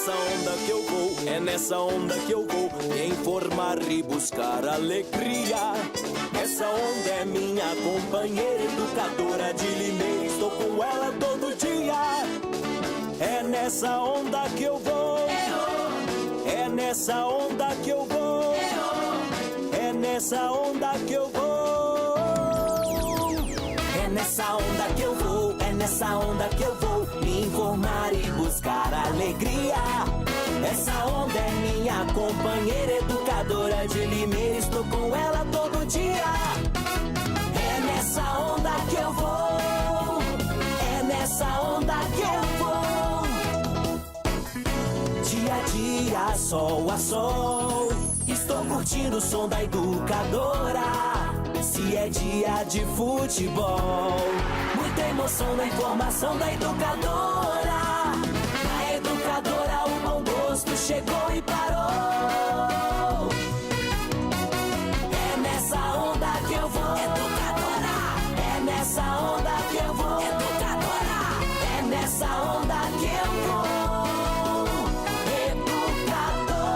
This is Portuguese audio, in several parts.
nessa onda que eu vou, é nessa onda que eu vou me informar e buscar alegria. Essa onda é minha companheira educadora de Limeira, estou com ela todo dia. É nessa onda que eu vou, é nessa onda que eu vou, é nessa onda que eu vou. É nessa onda que eu vou, é nessa onda que eu vou me informar e buscar alegria. Essa onda é minha companheira educadora de Limeira, estou com ela todo dia. É nessa onda que eu vou, é nessa onda que eu vou. Dia a dia, sol a sol, estou curtindo o som da educadora. Se é dia de futebol, muita emoção na informação da educadora. Na educadora o bom gosto chegou e parou. É nessa onda que eu vou, educadora. É nessa onda que eu vou, educadora. É nessa onda que eu vou, educadora.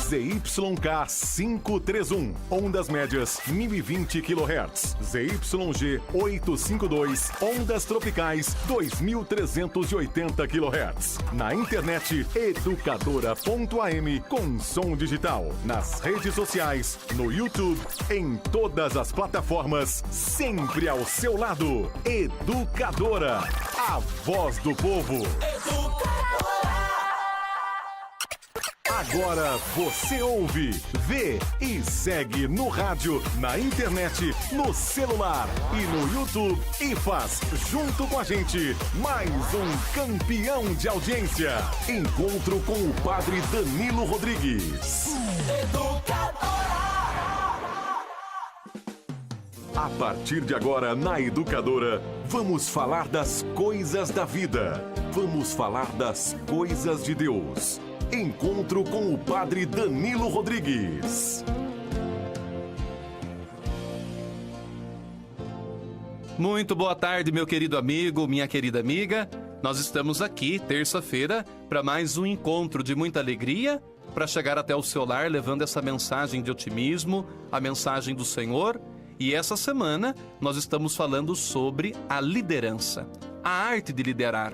ZYK 531, ondas médias 1020 kHz. ZYG 852, ondas tropicais 2380 kHz. Na internet educadora.am com som digital. Nas redes sociais, no YouTube, em todas as plataformas, sempre ao seu lado. Educadora, a voz do povo. Agora você ouve, vê e segue no rádio, na internet, no celular e no YouTube e faz junto com a gente mais um campeão de audiência. Encontro com o Padre Danilo Rodrigues. A partir de agora, na Educadora, vamos falar das coisas da vida. Vamos falar das coisas de Deus. Encontro com o Padre Danilo Rodrigues. Muito boa tarde, meu querido amigo, minha querida amiga. Nós estamos aqui, terça-feira, para mais um encontro de muita alegria, para chegar até o seu lar levando essa mensagem de otimismo, a mensagem do Senhor. E essa semana nós estamos falando sobre a liderança, a arte de liderar.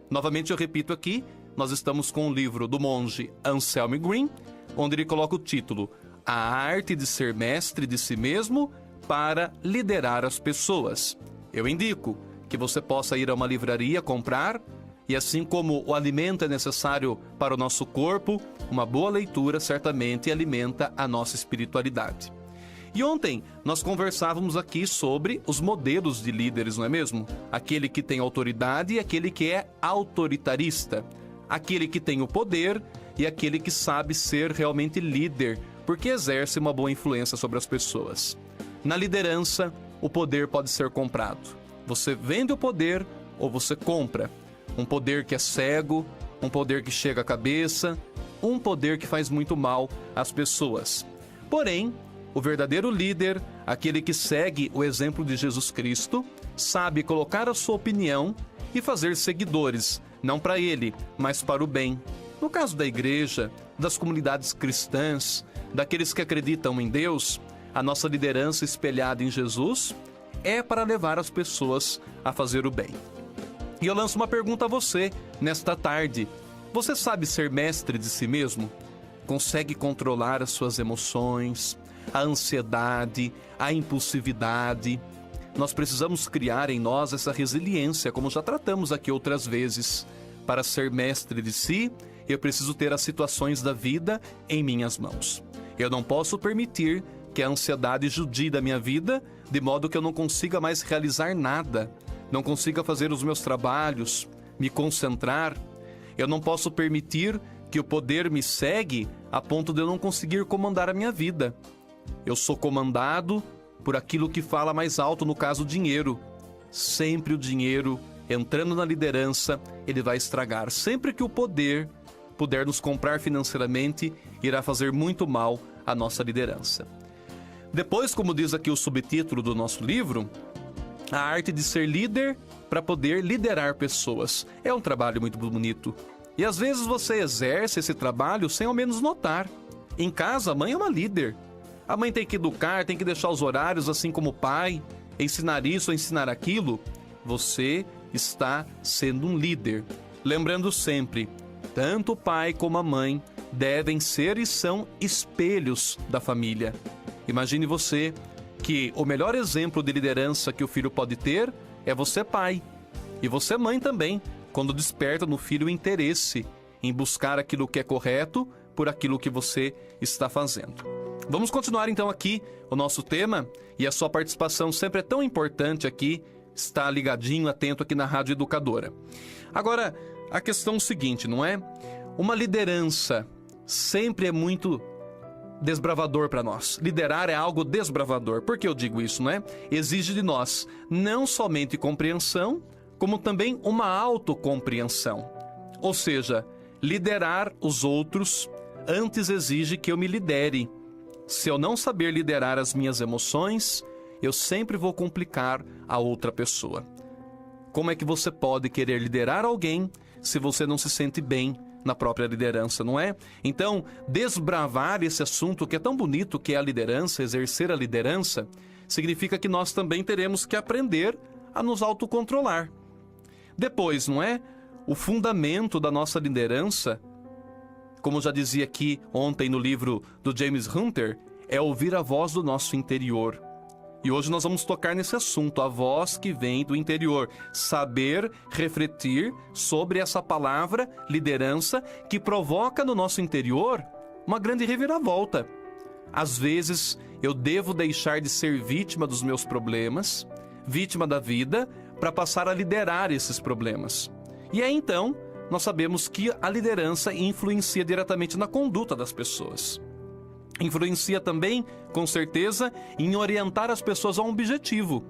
Novamente eu repito aqui, nós estamos com o livro do monge Anselm Green, onde ele coloca o título A Arte de Ser Mestre de Si Mesmo para Liderar as Pessoas. Eu indico que você possa ir a uma livraria comprar, e assim como o alimento é necessário para o nosso corpo, uma boa leitura certamente alimenta a nossa espiritualidade. E ontem nós conversávamos aqui sobre os modelos de líderes, não é mesmo? Aquele que tem autoridade e aquele que é autoritarista. Aquele que tem o poder e aquele que sabe ser realmente líder, porque exerce uma boa influência sobre as pessoas. Na liderança, o poder pode ser comprado. Você vende o poder ou você compra. Um poder que é cego, um poder que chega à cabeça, um poder que faz muito mal às pessoas. Porém, o verdadeiro líder, aquele que segue o exemplo de Jesus Cristo, sabe colocar a sua opinião e fazer seguidores, não para ele, mas para o bem. No caso da igreja, das comunidades cristãs, daqueles que acreditam em Deus, a nossa liderança espelhada em Jesus é para levar as pessoas a fazer o bem. E eu lanço uma pergunta a você nesta tarde. Você sabe ser mestre de si mesmo? Consegue controlar as suas emoções, a ansiedade, a impulsividade? Nós precisamos criar em nós essa resiliência, como já tratamos aqui outras vezes. Para ser mestre de si, eu preciso ter as situações da vida em minhas mãos. Eu não posso permitir que a ansiedade judie da minha vida, de modo que eu não consiga mais realizar nada, não consiga fazer os meus trabalhos, me concentrar. Eu não posso permitir que o poder me cegue a ponto de eu não conseguir comandar a minha vida. Eu sou comandado por aquilo que fala mais alto, no caso, o dinheiro. Sempre o dinheiro, entrando na liderança, ele vai estragar. Sempre que o poder puder nos comprar financeiramente, irá fazer muito mal à nossa liderança. Depois, como diz aqui o subtítulo do nosso livro, a arte de ser líder para poder liderar pessoas. É um trabalho muito bonito. E às vezes você exerce esse trabalho sem ao menos notar. Em casa, a mãe é uma líder. A mãe tem que educar, tem que deixar os horários assim como o pai, ensinar isso, ensinar aquilo. Você está sendo um líder. Lembrando sempre, tanto o pai como a mãe devem ser e são espelhos da família. Imagine você que o melhor exemplo de liderança que o filho pode ter é você pai. E você mãe também, quando desperta no filho o interesse em buscar aquilo que é correto por aquilo que você está fazendo. Vamos continuar então aqui o nosso tema, e a sua participação sempre é tão importante aqui, está ligadinho, atento aqui na Rádio Educadora. Agora, a questão é o seguinte, não é? Uma liderança sempre é muito desbravador para nós. Liderar é algo desbravador. Por que eu digo isso, não é? Exige de nós não somente compreensão, como também uma autocompreensão. Ou seja, liderar os outros antes exige que eu me lidere. Se eu não saber liderar as minhas emoções, eu sempre vou complicar a outra pessoa. Como é que você pode querer liderar alguém se você não se sente bem na própria liderança, não é? Então, desbravar esse assunto que é tão bonito, que é a liderança, exercer a liderança, significa que nós também teremos que aprender a nos autocontrolar. Depois, não é? O fundamento da nossa liderança, como já dizia aqui ontem no livro do James Hunter, é ouvir a voz do nosso interior. E hoje nós vamos tocar nesse assunto, a voz que vem do interior. Saber refletir sobre essa palavra, liderança, que provoca no nosso interior uma grande reviravolta. Às vezes, eu devo deixar de ser vítima dos meus problemas, vítima da vida, para passar a liderar esses problemas. E aí, então, nós sabemos que a liderança influencia diretamente na conduta das pessoas. Influencia também, com certeza, em orientar as pessoas a um objetivo.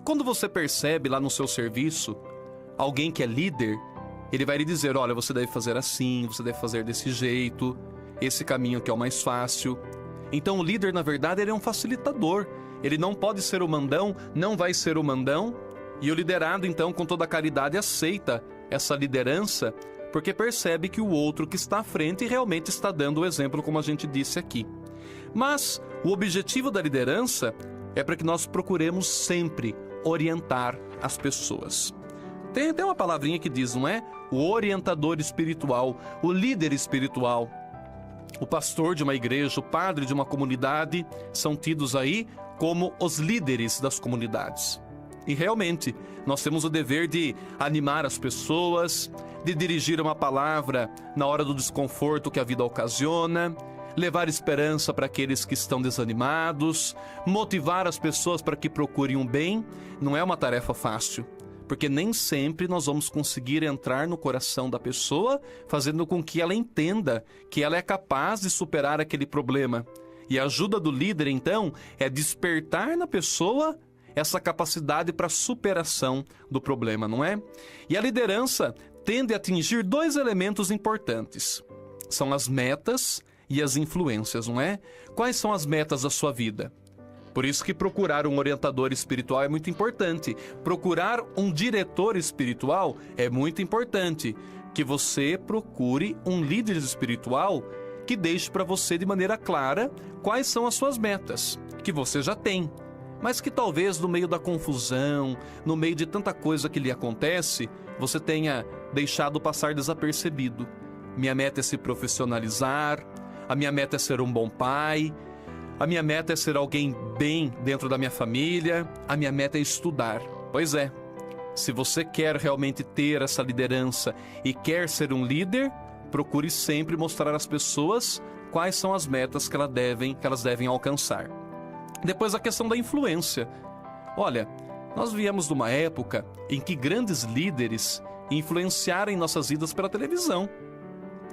Quando você percebe lá no seu serviço alguém que é líder, ele vai lhe dizer, olha, você deve fazer assim, você deve fazer desse jeito, esse caminho que é o mais fácil. Então o líder, na verdade, ele é um facilitador. Ele não pode ser o mandão, não vai ser o mandão. E o liderado, então, com toda a caridade, aceita essa liderança, porque percebe que o outro que está à frente realmente está dando o exemplo, como a gente disse aqui. Mas o objetivo da liderança é para que nós procuremos sempre orientar as pessoas. Tem até uma palavrinha que diz, não é? O orientador espiritual, o líder espiritual. O pastor de uma igreja, o padre de uma comunidade, são tidos aí como os líderes das comunidades. E realmente, nós temos o dever de animar as pessoas, de dirigir uma palavra na hora do desconforto que a vida ocasiona, levar esperança para aqueles que estão desanimados, motivar as pessoas para que procurem um bem. Não é uma tarefa fácil, porque nem sempre nós vamos conseguir entrar no coração da pessoa, fazendo com que ela entenda que ela é capaz de superar aquele problema. E a ajuda do líder, então, é despertar na pessoa essa capacidade para superação do problema, não é? E a liderança tende a atingir dois elementos importantes. São as metas e as influências, não é? Quais são as metas da sua vida? Por isso que procurar um orientador espiritual é muito importante. Procurar um diretor espiritual é muito importante. Que você procure um líder espiritual que deixe para você de maneira clara quais são as suas metas, que você já tem, mas que talvez no meio da confusão, no meio de tanta coisa que lhe acontece, você tenha deixado passar desapercebido. Minha meta é se profissionalizar, a minha meta é ser um bom pai, a minha meta é ser alguém bem dentro da minha família, a minha meta é estudar. Pois é, se você quer realmente ter essa liderança e quer ser um líder, procure sempre mostrar às pessoas quais são as metas que elas devem alcançar. Depois a questão da influência. Olha, nós viemos de uma época em que grandes líderes influenciaram em nossas vidas pela televisão.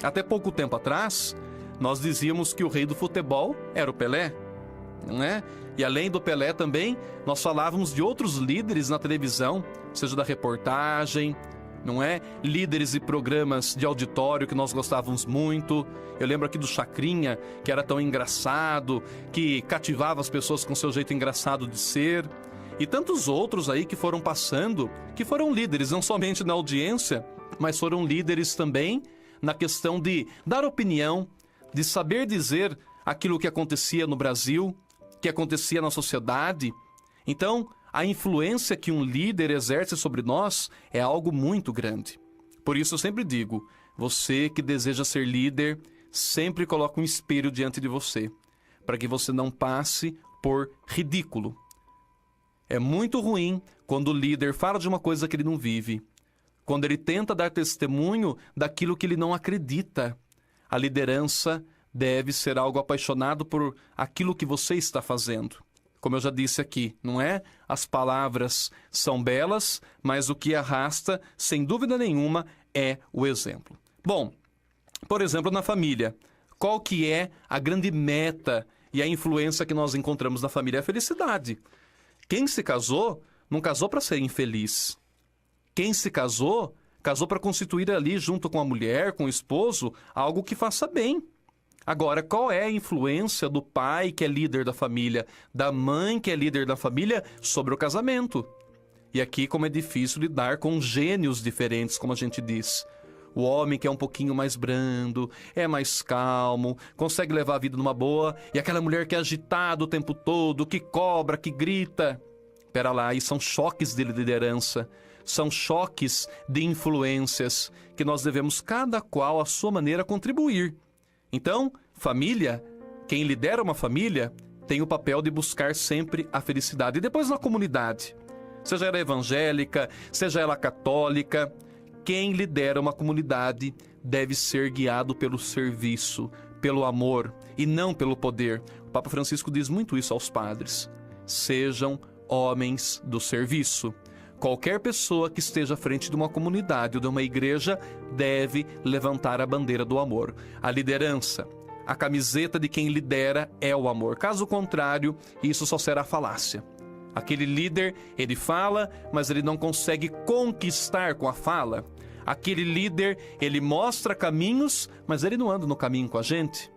Até pouco tempo atrás, nós dizíamos que o rei do futebol era o Pelé, não é? E além do Pelé também, nós falávamos de outros líderes na televisão, seja da reportagem, não é? Líderes e programas de auditório que nós gostávamos muito. Eu lembro aqui do Chacrinha, que era tão engraçado, que cativava as pessoas com seu jeito engraçado de ser. e tantos outros aí que foram passando, que foram líderes, não somente na audiência, mas foram líderes também na questão de dar opinião, de saber dizer aquilo que acontecia no Brasil, que acontecia na sociedade. Então, a influência que um líder exerce sobre nós é algo muito grande. Por isso eu sempre digo, você que deseja ser líder, sempre coloque um espelho diante de você, para que você não passe por ridículo. É muito ruim quando o líder fala de uma coisa que ele não vive, quando ele tenta dar testemunho daquilo que ele não acredita. A liderança deve ser algo apaixonado por aquilo que você está fazendo. Como eu já disse aqui, não é? As palavras são belas, mas o que arrasta, sem dúvida nenhuma, é o exemplo. Bom, por exemplo, na família, qual que é a grande meta e a influência que nós encontramos na família? É a felicidade. Quem se casou, não casou para ser infeliz. Quem se casou, casou para constituir ali, junto com a mulher, com o esposo, algo que faça bem. Agora, qual é a influência do pai, que é líder da família, da mãe, que é líder da família, sobre o casamento? E aqui, como é difícil lidar com gênios diferentes, como a gente diz. O homem que é um pouquinho mais brando, é mais calmo, consegue levar a vida numa boa, e aquela mulher que é agitada o tempo todo, que cobra, que grita. Pera lá, e são choques de liderança, são choques de influências, que nós devemos cada qual à sua maneira contribuir. Então, família, quem lidera uma família, tem o papel de buscar sempre a felicidade. E depois na comunidade, seja ela evangélica, seja ela católica, quem lidera uma comunidade deve ser guiado pelo serviço, pelo amor e não pelo poder. O Papa Francisco diz muito isso aos padres. Sejam homens do serviço. Qualquer pessoa que esteja à frente de uma comunidade ou de uma igreja deve levantar a bandeira do amor. A liderança, a camiseta de quem lidera é o amor. Caso contrário, isso só será falácia. Aquele líder, ele fala, mas ele não consegue conquistar com a fala. Aquele líder, ele mostra caminhos, mas ele não anda no caminho com a gente.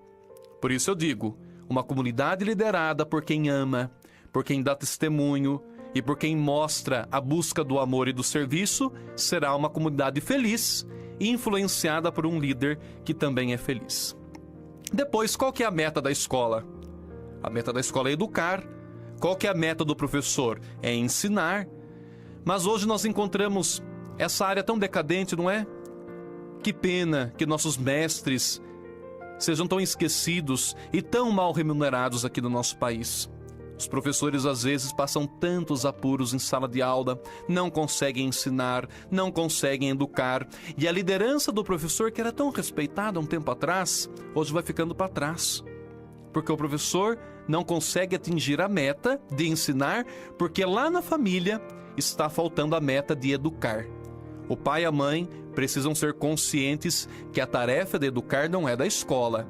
Por isso eu digo, uma comunidade liderada por quem ama, por quem dá testemunho, e por quem mostra a busca do amor e do serviço, será uma comunidade feliz e influenciada por um líder que também é feliz. Depois, qual que é a meta da escola? A meta da escola é educar. Qual que é a meta do professor? É ensinar. Mas hoje nós encontramos essa área tão decadente, não é? Que pena que nossos mestres sejam tão esquecidos e tão mal remunerados aqui no nosso país. Os professores às vezes passam tantos apuros em sala de aula, não conseguem ensinar, não conseguem educar. E a liderança do professor, que era tão respeitada um tempo atrás, hoje vai ficando para trás. Porque o professor não consegue atingir a meta de ensinar, porque lá na família está faltando a meta de educar. O pai e a mãe precisam ser conscientes que a tarefa de educar não é da escola.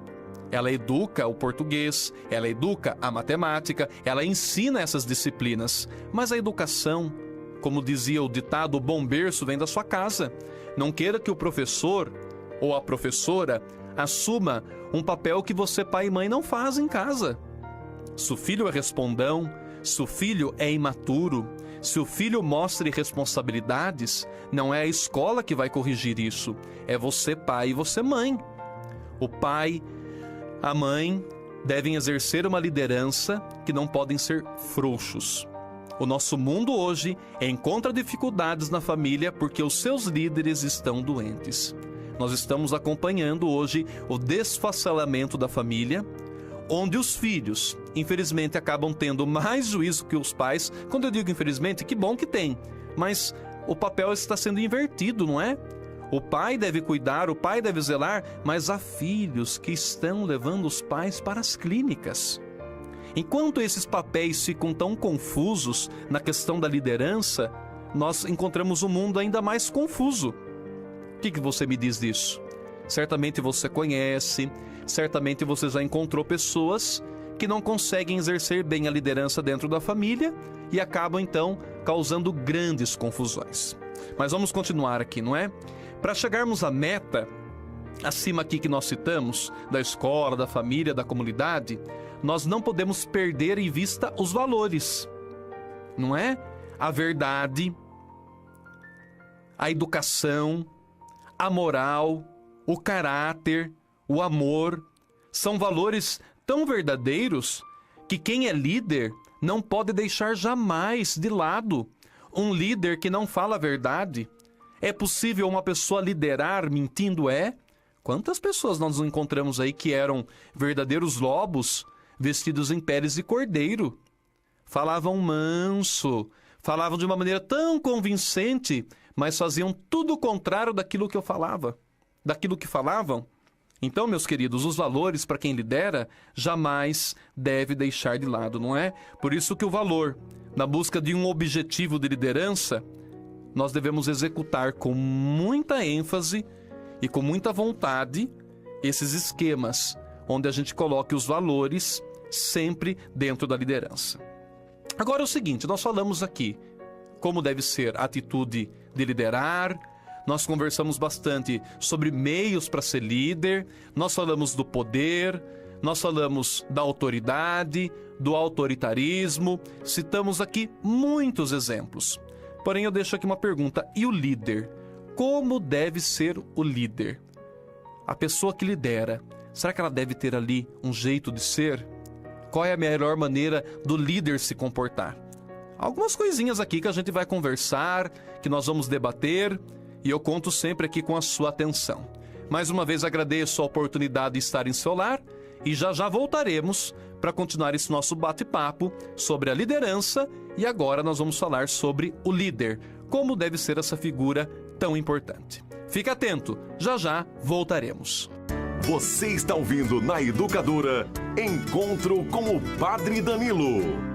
Ela educa o português, ela educa a matemática, ela ensina essas disciplinas. Mas a educação, como dizia o ditado, o bom berço vem da sua casa. Não queira que o professor ou a professora assuma um papel que você, pai e mãe, não faz em casa. Se o filho é respondão, se o filho é imaturo, se o filho mostra irresponsabilidades, não é a escola que vai corrigir isso. É você, pai, e você, mãe. O pai, a mãe devem exercer uma liderança que não podem ser frouxos. O nosso mundo hoje encontra dificuldades na família porque os seus líderes estão doentes. Nós estamos acompanhando hoje o desfacelamento da família, onde os filhos, infelizmente, acabam tendo mais juízo que os pais. Quando eu digo infelizmente, que bom que tem, mas o papel está sendo invertido, não é? O pai deve cuidar, o pai deve zelar, mas há filhos que estão levando os pais para as clínicas. Enquanto esses papéis ficam tão confusos na questão da liderança, nós encontramos um mundo ainda mais confuso. O que você me diz disso? Certamente você conhece, certamente você já encontrou pessoas que não conseguem exercer bem a liderança dentro da família e acabam então causando grandes confusões. Mas vamos continuar aqui, não é? Para chegarmos à meta, acima aqui que nós citamos, da escola, da família, da comunidade, nós não podemos perder em vista os valores. não é? A verdade, a educação, a moral, o caráter, o amor, são valores tão verdadeiros que quem é líder não pode deixar jamais de lado. Um líder que não fala a verdade. É possível uma pessoa liderar mentindo? Quantas pessoas nós encontramos aí que eram verdadeiros lobos vestidos em peles de cordeiro? Falavam manso, falavam de uma maneira tão convincente, mas faziam tudo o contrário daquilo que eu falava, daquilo que falavam. Então, meus queridos, os valores para quem lidera jamais deve deixar de lado, não é? Por isso que o valor, na busca de um objetivo de liderança, nós devemos executar com muita ênfase e com muita vontade esses esquemas, onde a gente coloque os valores sempre dentro da liderança. Agora é o seguinte, nós falamos aqui como deve ser a atitude de liderar, nós conversamos bastante sobre meios para ser líder, nós falamos do poder, nós falamos da autoridade, do autoritarismo, citamos aqui muitos exemplos. Porém, eu deixo aqui uma pergunta, e o líder? Como deve ser o líder? A pessoa que lidera, será que ela deve ter ali um jeito de ser? Qual é a melhor maneira do líder se comportar? Algumas coisinhas aqui que a gente vai conversar, que nós vamos debater, e eu conto sempre aqui com a sua atenção. Mais uma vez agradeço a oportunidade de estar em seu lar e já voltaremos para continuar esse nosso bate-papo sobre a liderança e agora nós vamos falar sobre o líder, como deve ser essa figura tão importante. Fique atento, já voltaremos. Você está ouvindo na Educadora Encontro com o Padre Danilo.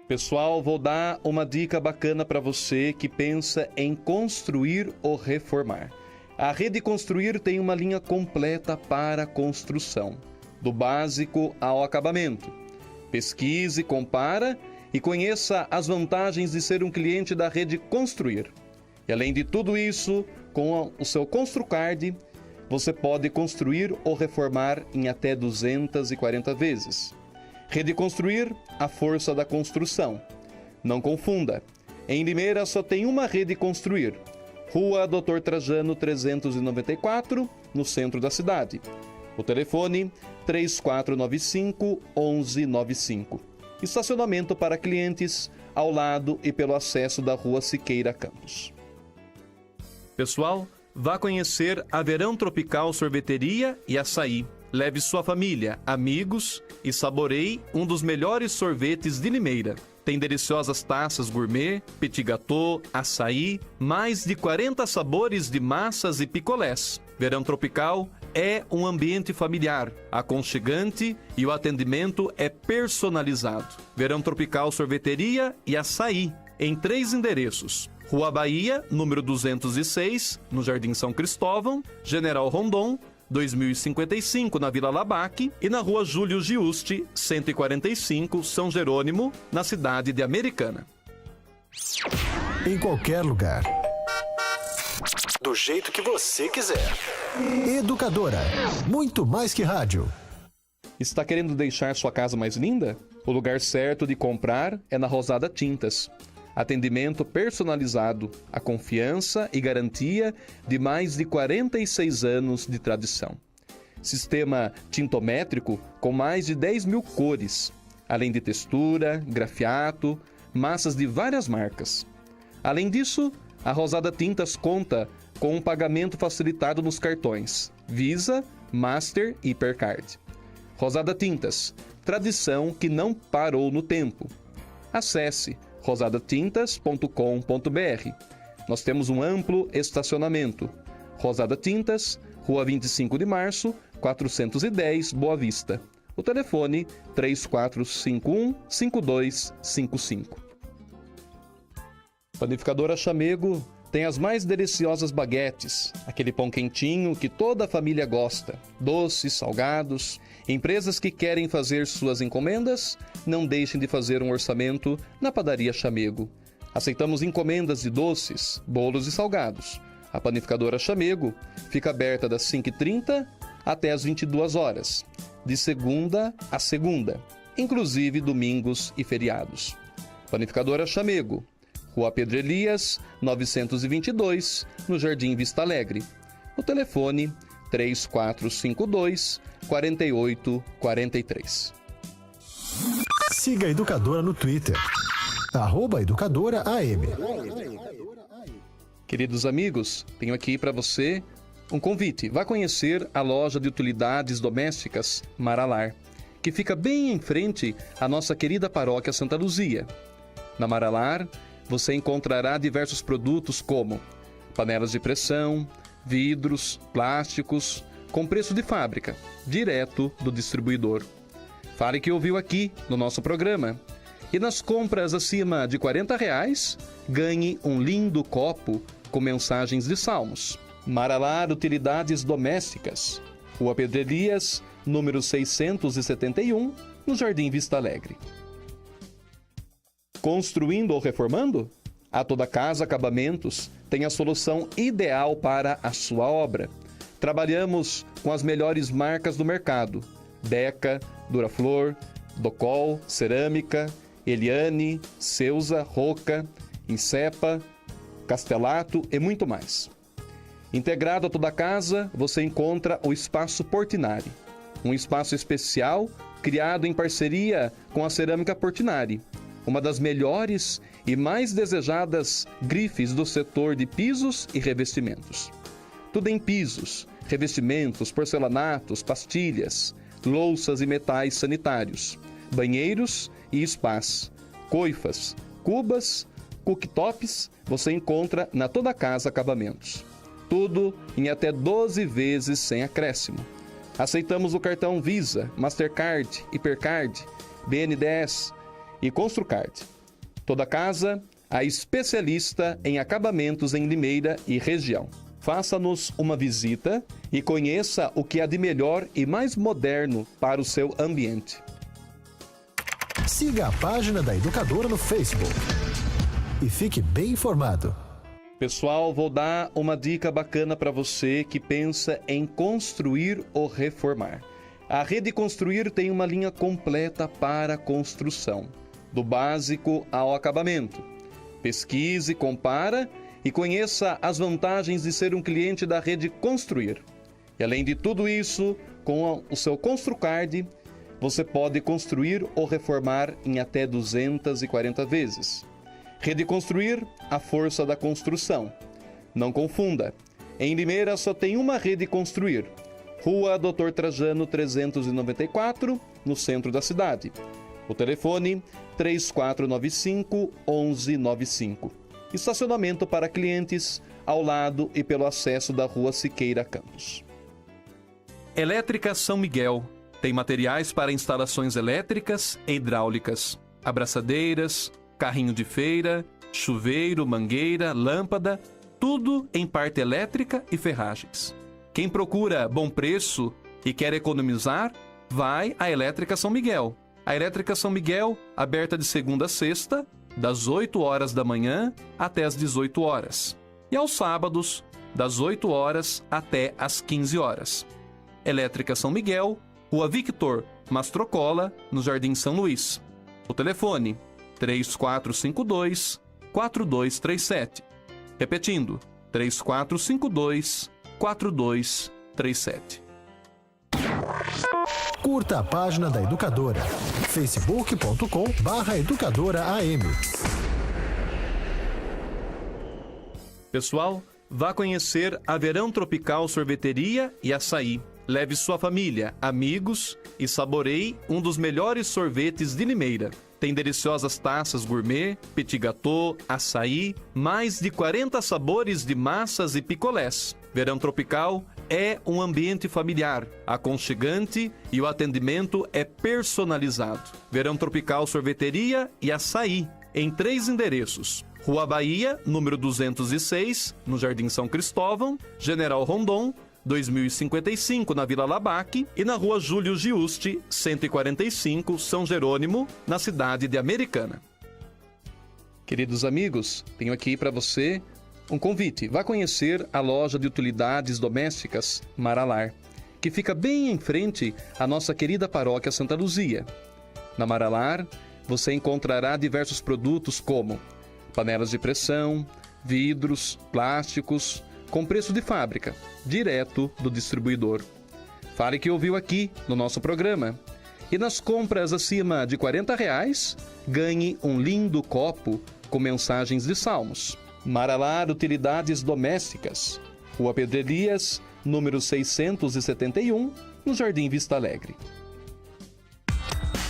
Pessoal, vou dar uma dica bacana para você que pensa em construir ou reformar. A Rede Construir tem uma linha completa para construção, do básico ao acabamento. Pesquise, compara e conheça as vantagens de ser um cliente da Rede Construir. E além de tudo isso, com o seu ConstruCard, você pode construir ou reformar em até 240 vezes. Rede Construir, a força da construção. Não confunda. Em Limeira só tem uma Rede Construir. Rua Dr. Trajano 394, no centro da cidade. O telefone 3495-1195. Estacionamento para clientes ao lado e pelo acesso da Rua Siqueira Campos. Pessoal, vá conhecer a Verão Tropical Sorveteria e Açaí. Leve sua família, amigos e saboreie um dos melhores sorvetes de Limeira. Tem deliciosas taças gourmet, petit gâteau, açaí, mais de 40 sabores de massas e picolés. Verão Tropical é um ambiente familiar, aconchegante e o atendimento é personalizado. Verão Tropical Sorveteria e Açaí, em 3 endereços. Rua Bahia, número 206, no Jardim São Cristóvão, General Rondon, 2055, na Vila Labaque, e na Rua Júlio Giusti, 145, São Jerônimo, na cidade de Americana. Em qualquer lugar. Do jeito que você quiser. Educadora, muito mais que rádio. Está querendo deixar sua casa mais linda? O lugar certo de comprar é na Rosada Tintas. Atendimento personalizado, a confiança e garantia de mais de 46 anos de tradição. Sistema tintométrico com mais de 10 mil cores, além de textura, grafiato, massas de várias marcas. Além disso, a Rosada Tintas conta com um pagamento facilitado nos cartões Visa, Master e Hipercard. Rosada Tintas, tradição que não parou no tempo. Acesse rosadatintas.com.br. Nós temos um amplo estacionamento. Rosada Tintas, Rua 25 de Março, 410, Boa Vista. O telefone 3451-5255. Panificadora Chamego tem as mais deliciosas baguetes, aquele pão quentinho que toda a família gosta, doces, salgados. Empresas que querem fazer suas encomendas, não deixem de fazer um orçamento na Padaria Chamego. Aceitamos encomendas de doces, bolos e salgados. A Panificadora Chamego fica aberta das 5h30 até às 22 horas, de segunda a segunda, inclusive domingos e feriados. Panificadora Chamego, Rua Pedro Elias, 922, no Jardim Vista Alegre. O telefone 3452-4843. Siga a Educadora no Twitter, @EducadoraAM. Queridos amigos, tenho aqui para você um convite. Vá conhecer a loja de utilidades domésticas Maralar, que fica bem em frente à nossa querida paróquia Santa Luzia. Na Maralar, você encontrará diversos produtos como panelas de pressão, vidros, plásticos, com preço de fábrica, direto do distribuidor. Fale que ouviu aqui no nosso programa. E nas compras acima de R$40, ganhe um lindo copo com mensagens de salmos. Maralar Utilidades Domésticas, Rua Pedro Elias, número 671, no Jardim Vista Alegre. Construindo ou reformando? A Toda Casa Acabamentos tem a solução ideal para a sua obra. Trabalhamos com as melhores marcas do mercado: Deca, Duraflor, Docol, Cerâmica, Eliane, Ceusa, Roca, Insepa, Castelato e muito mais. Integrado a toda a casa, você encontra o Espaço Portinari, um espaço especial criado em parceria com a Cerâmica Portinari, uma das melhores e mais desejadas grifes do setor de pisos e revestimentos. Tudo em pisos, revestimentos, porcelanatos, pastilhas, louças e metais sanitários, banheiros e spas, coifas, cubas, cooktops, você encontra na Toda Casa Acabamentos. Tudo em até 12 vezes sem acréscimo. Aceitamos o cartão Visa, Mastercard, Hipercard, BNDES e Construcard. Toda Casa, a especialista em acabamentos em Limeira e região. Faça-nos uma visita e conheça o que há de melhor e mais moderno para o seu ambiente. Siga a página da Educadora no Facebook e fique bem informado. Pessoal, vou dar uma dica bacana para você que pensa em construir ou reformar. A Rede Construir tem uma linha completa para construção, do básico ao acabamento. Pesquise, compara e conheça as vantagens de ser um cliente da Rede Construir. E além de tudo isso, com o seu Construcard, você pode construir ou reformar em até 240 vezes. Rede Construir, a força da construção. Não confunda. Em Limeira só tem uma Rede Construir. Rua Dr. Trajano 394, no centro da cidade. O telefone 3495-1195. Estacionamento para clientes ao lado e pelo acesso da Rua Siqueira Campos. Elétrica São Miguel. Tem materiais para instalações elétricas e hidráulicas. Abraçadeiras, carrinho de feira, chuveiro, mangueira, lâmpada, tudo em parte elétrica e ferragens. Quem procura bom preço e quer economizar, vai à Elétrica São Miguel. A Elétrica São Miguel, aberta de segunda a sexta, das 8 horas da manhã até as 18 horas. E aos sábados, das 8 horas até as 15 horas. Elétrica São Miguel, Rua Victor Mastrocola, no Jardim São Luís. O telefone 3452-4237. Repetindo, 3452-4237. Curta a página da Educadora, facebook.com/educadoraam. Pessoal, vá conhecer a Verão Tropical Sorveteria e Açaí. Leve sua família, amigos e saboreie um dos melhores sorvetes de Limeira. Tem deliciosas taças gourmet, petit gâteau, açaí, mais de 40 sabores de massas e picolés. Verão Tropical é um ambiente familiar, aconchegante e o atendimento é personalizado. Verão Tropical Sorveteria e Açaí, em 3 endereços. Rua Bahia, número 206, no Jardim São Cristóvão, General Rondon, 2055, na Vila Labaque, e na Rua Júlio Giusti, 145, São Jerônimo, na cidade de Americana. Queridos amigos, tenho aqui para você um convite. Vá conhecer a loja de utilidades domésticas Maralar, que fica bem em frente à nossa querida paróquia Santa Luzia. Na Maralar, você encontrará diversos produtos como panelas de pressão, vidros, plásticos, com preço de fábrica, direto do distribuidor. Fale que ouviu aqui no nosso programa. E nas compras acima de R$40, ganhe um lindo copo com mensagens de salmos. Maralar Utilidades Domésticas, Rua Pedro Elias, número 671, no Jardim Vista Alegre.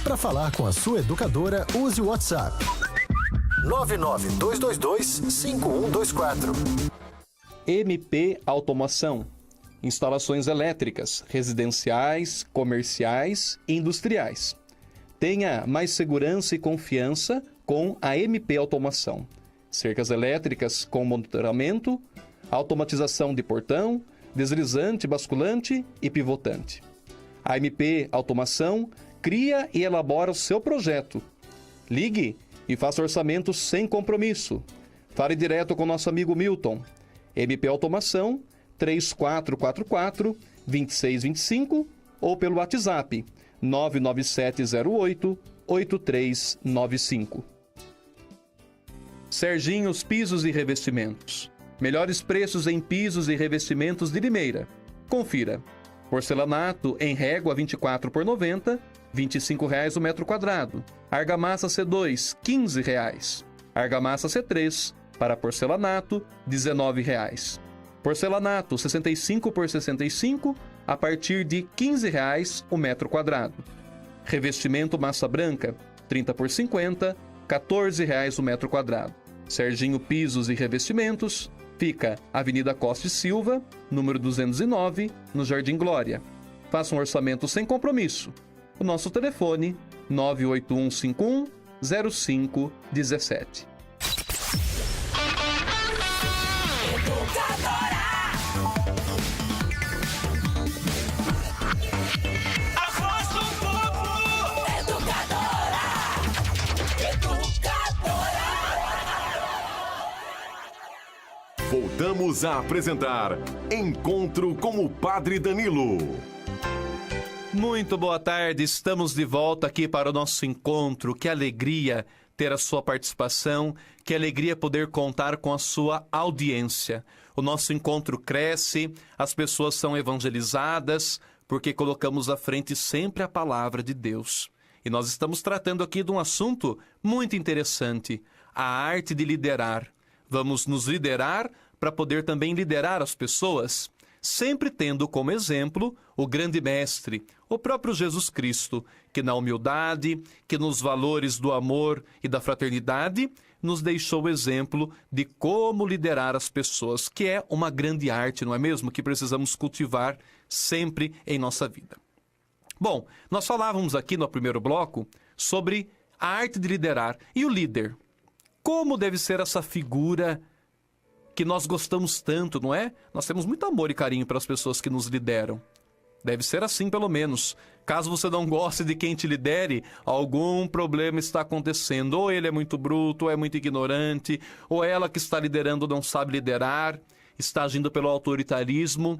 Para falar com a sua educadora, use o WhatsApp 992225124. MP Automação. Instalações elétricas, residenciais, comerciais e industriais. Tenha mais segurança e confiança com a MP Automação. Cercas elétricas com monitoramento, automatização de portão, deslizante, basculante e pivotante. A MP Automação cria e elabora o seu projeto. Ligue e faça orçamento sem compromisso. Fale direto com nosso amigo Milton. MP Automação 3444-2625 ou pelo WhatsApp 99708-8395. Serginhos Pisos e Revestimentos. Melhores preços em pisos e revestimentos de Limeira. Confira. Porcelanato em régua 24 por 90, R$ 25,00 o metro quadrado. Argamassa C2, R$ 15,00. Argamassa C3, para porcelanato, R$ 19,00. Porcelanato 65 por 65, a partir de R$ 15,00 o metro quadrado. Revestimento massa branca, 30 por 50, R$ 14,00 o metro quadrado. Serginho Pisos e Revestimentos, fica Avenida Costa e Silva, número 209, no Jardim Glória. Faça um orçamento sem compromisso. O nosso telefone, 98151-0517. Voltamos a apresentar Encontro com o Padre Danilo. Muito boa tarde, estamos de volta aqui para o nosso encontro. Que alegria ter a sua participação, que alegria poder contar com a sua audiência. O nosso encontro cresce, as pessoas são evangelizadas, porque colocamos à frente sempre a palavra de Deus. E nós estamos tratando aqui de um assunto muito interessante, a arte de liderar. Vamos nos liderar para poder também liderar as pessoas, sempre tendo como exemplo o grande mestre, o próprio Jesus Cristo, que na humildade, que nos valores do amor e da fraternidade, nos deixou o exemplo de como liderar as pessoas, que é uma grande arte, não é mesmo? Que precisamos cultivar sempre em nossa vida. Bom, nós falávamos aqui no primeiro bloco sobre a arte de liderar e o líder. Como deve ser essa figura que nós gostamos tanto, não é? Nós temos muito amor e carinho pelas pessoas que nos lideram. Deve ser assim, pelo menos. Caso você não goste de quem te lidere, algum problema está acontecendo. Ou ele é muito bruto, ou é muito ignorante, ou ela que está liderando não sabe liderar, está agindo pelo autoritarismo.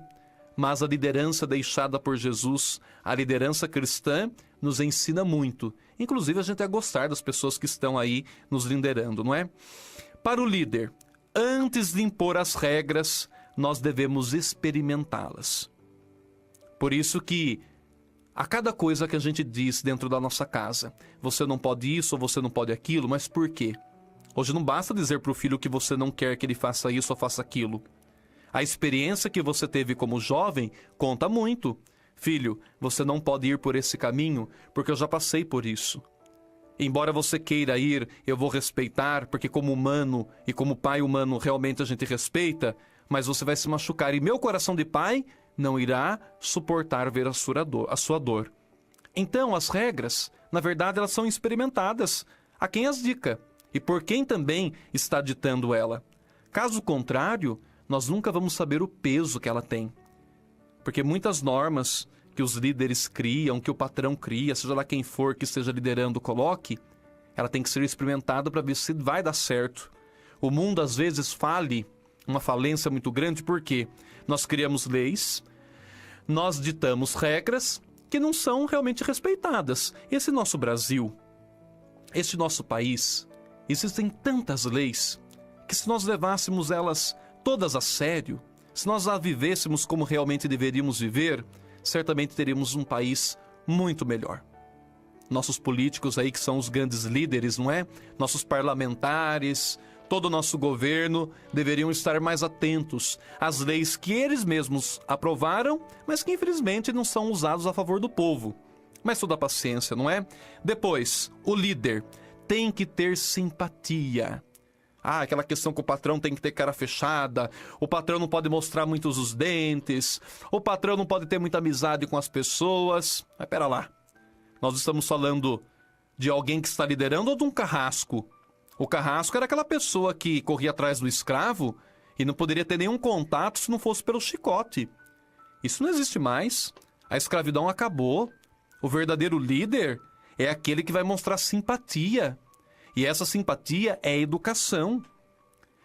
Mas a liderança deixada por Jesus, a liderança cristã, nos ensina muito. Inclusive, a gente a gostar das pessoas que estão aí nos liderando, não é? Para o líder, antes de impor as regras, nós devemos experimentá-las. Por isso que, a cada coisa que a gente diz dentro da nossa casa, você não pode isso ou você não pode aquilo, mas por quê? Hoje não basta dizer para o filho que você não quer que ele faça isso ou faça aquilo. A experiência que você teve como jovem conta muito. Filho, você não pode ir por esse caminho, porque eu já passei por isso. Embora você queira ir, eu vou respeitar, porque como humano e como pai humano realmente a gente respeita, mas você vai se machucar. E meu coração de pai não irá suportar ver a sua dor. Então, as regras, na verdade, elas são experimentadas. A quem as dica e por quem também está ditando ela. Caso contrário, nós nunca vamos saber o peso que ela tem. Porque muitas normas que os líderes criam, que o patrão cria, seja lá quem for que esteja liderando, coloque, ela tem que ser experimentada para ver se vai dar certo. O mundo, às vezes, uma falência muito grande, porque nós criamos leis, nós ditamos regras que não são realmente respeitadas. Esse nosso Brasil, este nosso país, existem tantas leis que, se nós levássemos elas todas a sério, se nós a vivêssemos como realmente deveríamos viver, certamente teríamos um país muito melhor. Nossos políticos aí, que são os grandes líderes, não é? Nossos parlamentares, todo o nosso governo deveriam estar mais atentos às leis que eles mesmos aprovaram, mas que infelizmente não são usados a favor do povo. Mas toda a paciência, não é? Depois, o líder tem que ter simpatia. Aquela questão que o patrão tem que ter cara fechada, o patrão não pode mostrar muitos os dentes, o patrão não pode ter muita amizade com as pessoas. Mas pera lá, nós estamos falando de alguém que está liderando ou de um carrasco? O carrasco era aquela pessoa que corria atrás do escravo e não poderia ter nenhum contato se não fosse pelo chicote. Isso não existe mais. A escravidão acabou. O verdadeiro líder é aquele que vai mostrar simpatia. E essa simpatia é educação.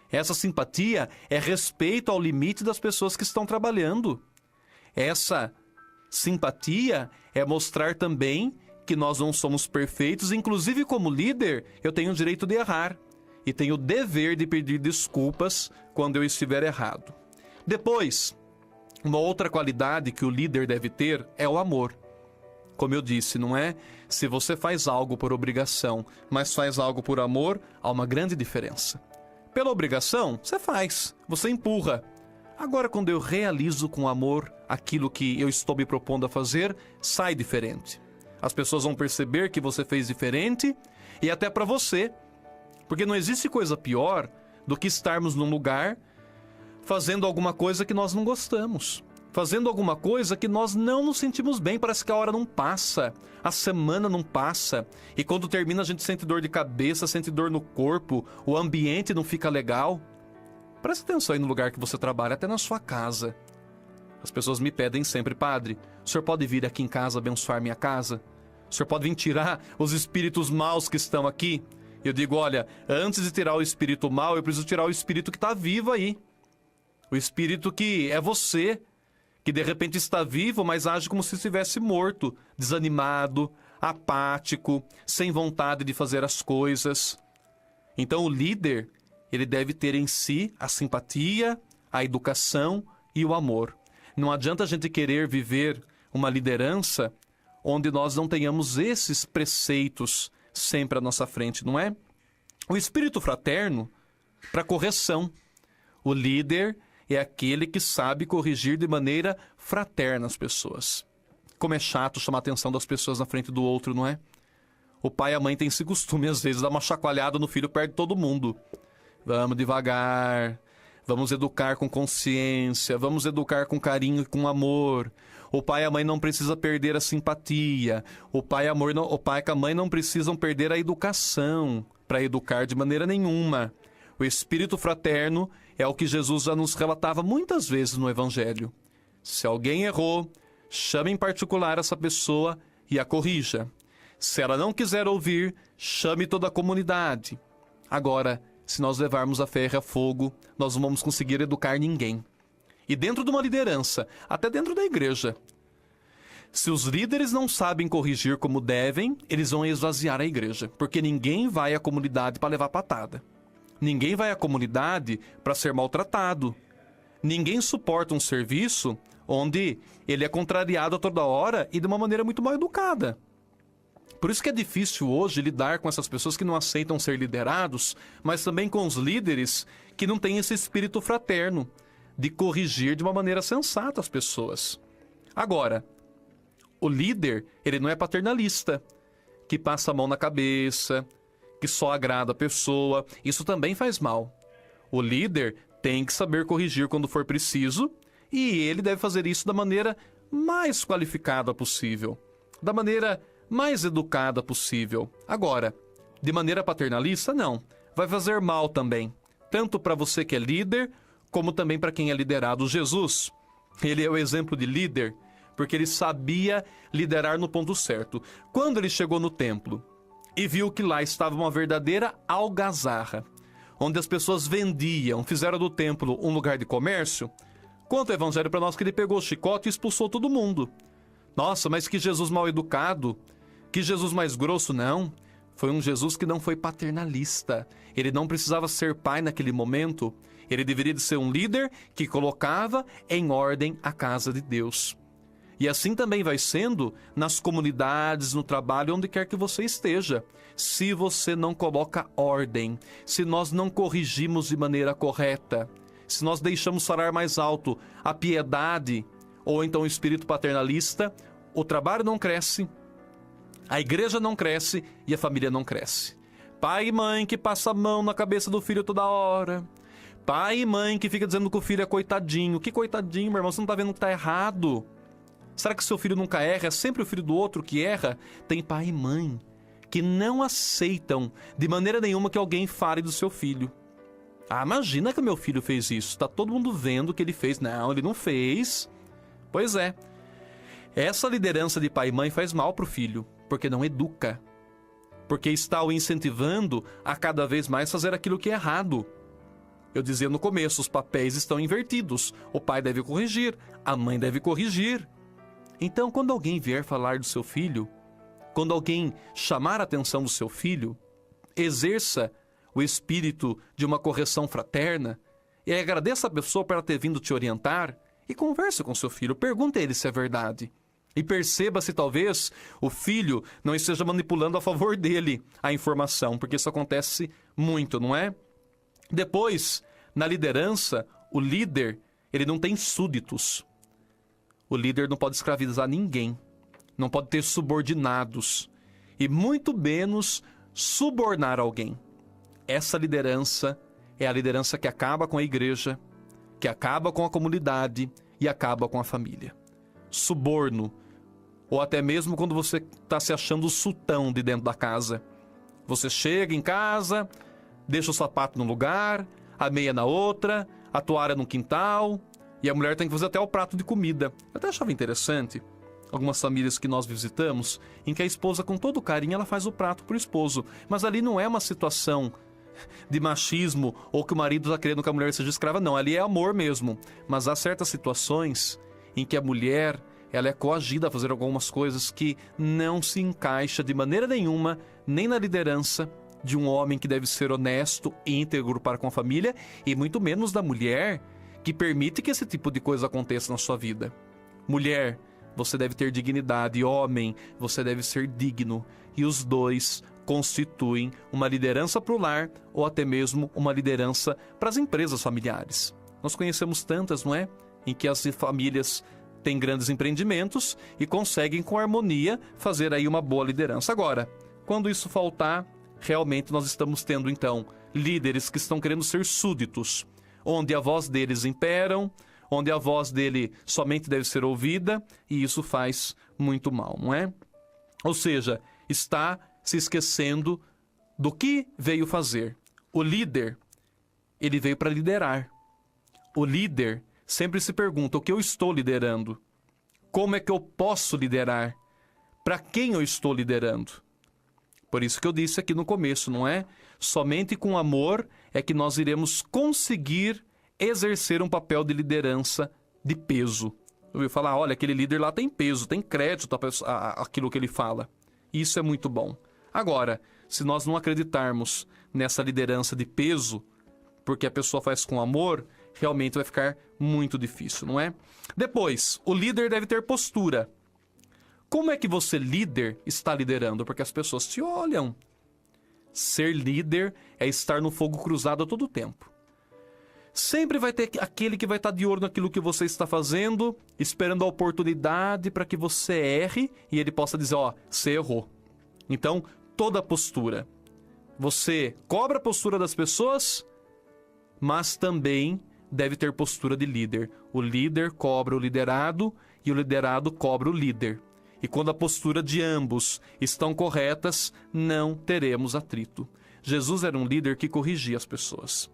Essa simpatia é respeito ao limite das pessoas que estão trabalhando. Essa simpatia é mostrar também que nós não somos perfeitos. Inclusive, como líder, eu tenho o direito de errar. E tenho o dever de pedir desculpas quando eu estiver errado. Depois, uma outra qualidade que o líder deve ter é o amor. Como eu disse, não é? Se você faz algo por obrigação, mas faz algo por amor, há uma grande diferença. Pela obrigação, você faz, você empurra. Agora, quando eu realizo com amor aquilo que eu estou me propondo a fazer, sai diferente. As pessoas vão perceber que você fez diferente e até para você. Porque não existe coisa pior do que estarmos num lugar fazendo alguma coisa que nós não gostamos. Fazendo alguma coisa que nós não nos sentimos bem. Parece que a hora não passa, a semana não passa. E quando termina a gente sente dor de cabeça, sente dor no corpo, o ambiente não fica legal. Preste atenção aí no lugar que você trabalha, até na sua casa. As pessoas me pedem sempre: padre, o senhor pode vir aqui em casa abençoar minha casa? O senhor pode vir tirar os espíritos maus que estão aqui? Eu digo: olha, antes de tirar o espírito mau, eu preciso tirar o espírito que está vivo aí. O espírito que é você, que de repente está vivo, mas age como se estivesse morto, desanimado, apático, sem vontade de fazer as coisas. Então o líder, ele deve ter em si a simpatia, a educação e o amor. Não adianta a gente querer viver uma liderança onde nós não tenhamos esses preceitos sempre à nossa frente, não é? O espírito fraterno, para correção. O líder é aquele que sabe corrigir de maneira fraterna as pessoas. Como é chato chamar a atenção das pessoas na frente do outro, não é? O pai e a mãe têm esse costume, às vezes, de dar uma chacoalhada no filho perto de todo mundo. Vamos devagar, vamos educar com consciência, vamos educar com carinho e com amor. O pai e a mãe não precisam perder a simpatia. O pai e a mãe não precisam perder a educação para educar de maneira nenhuma. O espírito fraterno é o que Jesus já nos relatava muitas vezes no Evangelho. Se alguém errou, chame em particular essa pessoa e a corrija. Se ela não quiser ouvir, chame toda a comunidade. Agora, se nós levarmos a ferro a fogo, nós não vamos conseguir educar ninguém. E dentro de uma liderança, até dentro da igreja, se os líderes não sabem corrigir como devem, eles vão esvaziar a igreja, porque ninguém vai à comunidade para levar patada. Ninguém vai à comunidade para ser maltratado. Ninguém suporta um serviço onde ele é contrariado a toda hora e de uma maneira muito mal educada. Por isso que é difícil hoje lidar com essas pessoas que não aceitam ser liderados, mas também com os líderes que não têm esse espírito fraterno de corrigir de uma maneira sensata as pessoas. Agora, o líder, ele não é paternalista, que passa a mão na cabeça, que só agrada a pessoa. Isso também faz mal. O líder tem que saber corrigir quando for preciso, e ele deve fazer isso da maneira mais qualificada possível, da maneira mais educada possível. Agora, de maneira paternalista, não. Vai fazer mal também, tanto para você que é líder, como também para quem é liderado. Jesus, ele é o exemplo de líder, porque ele sabia liderar no ponto certo. Quando ele chegou no templo e viu que lá estava uma verdadeira algazarra, onde as pessoas vendiam, fizeram do templo um lugar de comércio, Conta o evangelho para nós que ele pegou o chicote e expulsou todo mundo. Nossa, mas que Jesus mal educado, que Jesus mais grosso, não. Foi um Jesus que não foi paternalista. Ele não precisava ser pai naquele momento. Ele deveria de ser um líder que colocava em ordem a casa de Deus. E assim também vai sendo nas comunidades, no trabalho, onde quer que você esteja. Se você não coloca ordem, se nós não corrigimos de maneira correta, se nós deixamos falar mais alto a piedade ou então o espírito paternalista, o trabalho não cresce, a igreja não cresce e a família não cresce. Pai e mãe que passa a mão na cabeça do filho toda hora. Pai e mãe que fica dizendo que o filho é coitadinho. Que coitadinho, meu irmão? Você não tá vendo que tá errado? Será que seu filho nunca erra? É sempre o filho do outro que erra? Tem pai e mãe que não aceitam de maneira nenhuma que alguém fale do seu filho. Ah, imagina que meu filho fez isso. Tá todo mundo vendo que ele fez. Não, ele não fez. Pois é. Essa liderança de pai e mãe faz mal pro filho, porque não educa. Porque está o incentivando a cada vez mais fazer aquilo que é errado. Eu dizia no começo, os papéis estão invertidos. O pai deve corrigir, a mãe deve corrigir. Então, quando alguém vier falar do seu filho, quando alguém chamar a atenção do seu filho, exerça o espírito de uma correção fraterna e agradeça a pessoa por ela ter vindo te orientar e converse com seu filho, pergunte a ele se é verdade. E perceba se talvez o filho não esteja manipulando a favor dele a informação, porque isso acontece muito, não é? Depois, na liderança, o líder, ele não tem súditos. O líder não pode escravizar ninguém, não pode ter subordinados e muito menos subornar alguém. Essa liderança é a liderança que acaba com a igreja, que acaba com a comunidade e acaba com a família. Suborno, ou até mesmo quando você está se achando o sultão de dentro da casa. Você chega em casa, deixa o sapato num lugar, a meia na outra, a toalha no quintal, e a mulher tem que fazer até o prato de comida. Eu até achava interessante algumas famílias que nós visitamos, em que a esposa, com todo carinho, ela faz o prato pro esposo. Mas ali não é uma situação de machismo ou que o marido está querendo que a mulher seja escrava, não. Ali é amor mesmo. Mas há certas situações em que a mulher, ela é coagida a fazer algumas coisas que não se encaixa de maneira nenhuma, nem na liderança de um homem que deve ser honesto e íntegro para com a família, e muito menos da mulher que permite que esse tipo de coisa aconteça na sua vida. Mulher, você deve ter dignidade. Homem, você deve ser digno. E os dois constituem uma liderança para o lar ou até mesmo uma liderança para as empresas familiares. Nós conhecemos tantas, não é? Em que as famílias têm grandes empreendimentos e conseguem com harmonia fazer aí uma boa liderança. Agora, quando isso faltar, realmente nós estamos tendo então líderes que estão querendo ser súditos, onde a voz deles imperam, onde a voz dele somente deve ser ouvida, e isso faz muito mal, não é? Ou seja, está se esquecendo do que veio fazer. O líder, ele veio para liderar. O líder sempre se pergunta: o que eu estou liderando? Como é que eu posso liderar? Para quem eu estou liderando? Por isso que eu disse aqui no começo, não é? Somente com amor é que nós iremos conseguir exercer um papel de liderança de peso. Eu ouvi falar, olha, aquele líder lá tem peso, tem crédito aquilo que ele fala. Isso é muito bom. Agora, se nós não acreditarmos nessa liderança de peso, porque a pessoa faz com amor, realmente vai ficar muito difícil, não é? Depois, o líder deve ter postura. Como é que você, líder, está liderando? Porque as pessoas te olham. Ser líder é estar no fogo cruzado a todo tempo. Sempre vai ter aquele que vai estar de olho naquilo que você está fazendo, esperando a oportunidade para que você erre e ele possa dizer, ó, você errou. Então, toda a postura. Você cobra a postura das pessoas, mas também deve ter postura de líder. O líder cobra o liderado e o liderado cobra o líder. E quando a postura de ambos estão corretas, não teremos atrito. Jesus era um líder que corrigia as pessoas.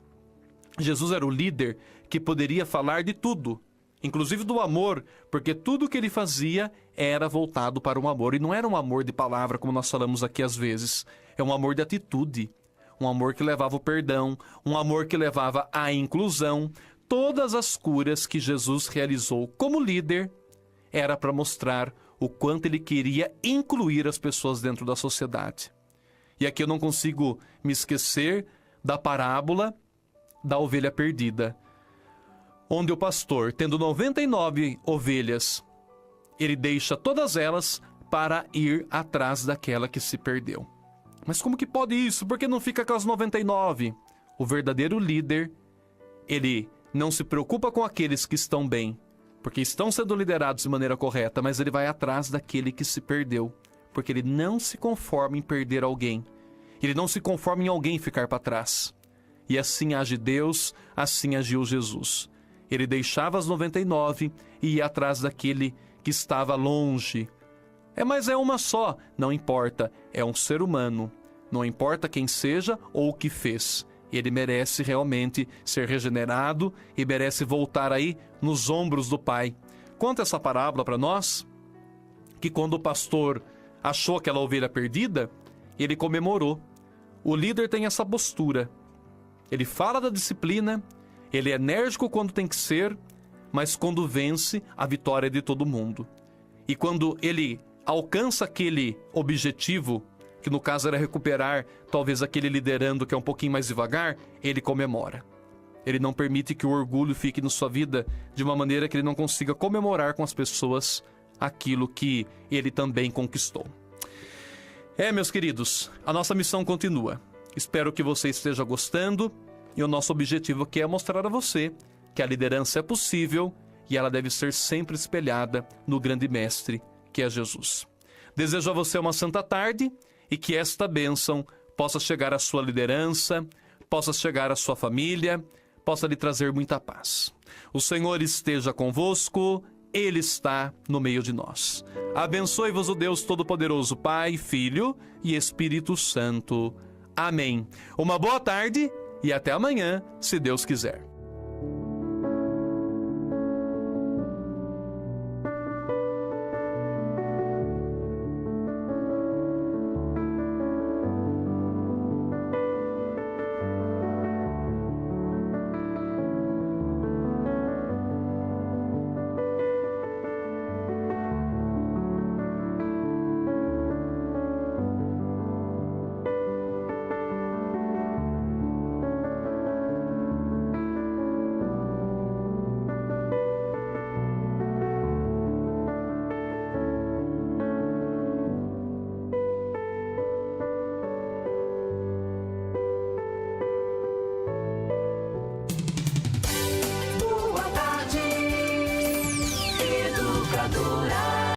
Jesus era o líder que poderia falar de tudo, inclusive do amor, porque tudo que ele fazia era voltado para o amor. E não era um amor de palavra, como nós falamos aqui às vezes. É um amor de atitude, um amor que levava o perdão, um amor que levava a inclusão. todas as curas que Jesus realizou como líder era para mostrar o quanto ele queria incluir as pessoas dentro da sociedade. E aqui eu não consigo me esquecer da parábola da ovelha perdida, onde o pastor, tendo 99 ovelhas, ele deixa todas elas para ir atrás daquela que se perdeu. Mas como que pode isso? Por que não fica com as 99? O verdadeiro líder, ele não se preocupa com aqueles que estão bem, porque estão sendo liderados de maneira correta, mas ele vai atrás daquele que se perdeu, porque ele não se conforma em perder alguém. Ele não se conforma em alguém ficar para trás. E assim age Deus, assim agiu Jesus. Ele deixava as 99 e ia atrás daquele que estava longe. Mas é uma só, não importa, é um ser humano. Não importa quem seja ou o que fez. Ele merece realmente ser regenerado e merece voltar aí nos ombros do Pai. Conta essa parábola para nós, que quando o pastor achou aquela ovelha perdida, ele comemorou. O líder tem essa postura. Ele fala da disciplina, ele é enérgico quando tem que ser, mas quando vence, a vitória é de todo mundo. E quando ele alcança aquele objetivo, que no caso era recuperar talvez aquele liderando que é um pouquinho mais devagar, ele comemora. Ele não permite que o orgulho fique na sua vida de uma maneira que ele não consiga comemorar com as pessoas aquilo que ele também conquistou. Meus queridos, a nossa missão continua. Espero que você esteja gostando e o nosso objetivo aqui é mostrar a você que a liderança é possível e ela deve ser sempre espelhada no grande mestre que é Jesus. Desejo a você uma santa tarde e que esta bênção possa chegar à sua liderança, possa chegar à sua família, possa lhe trazer muita paz. O Senhor esteja convosco, Ele está no meio de nós. Abençoe-vos o Deus Todo-Poderoso, Pai, Filho e Espírito Santo. Amém. Uma boa tarde e até amanhã, se Deus quiser.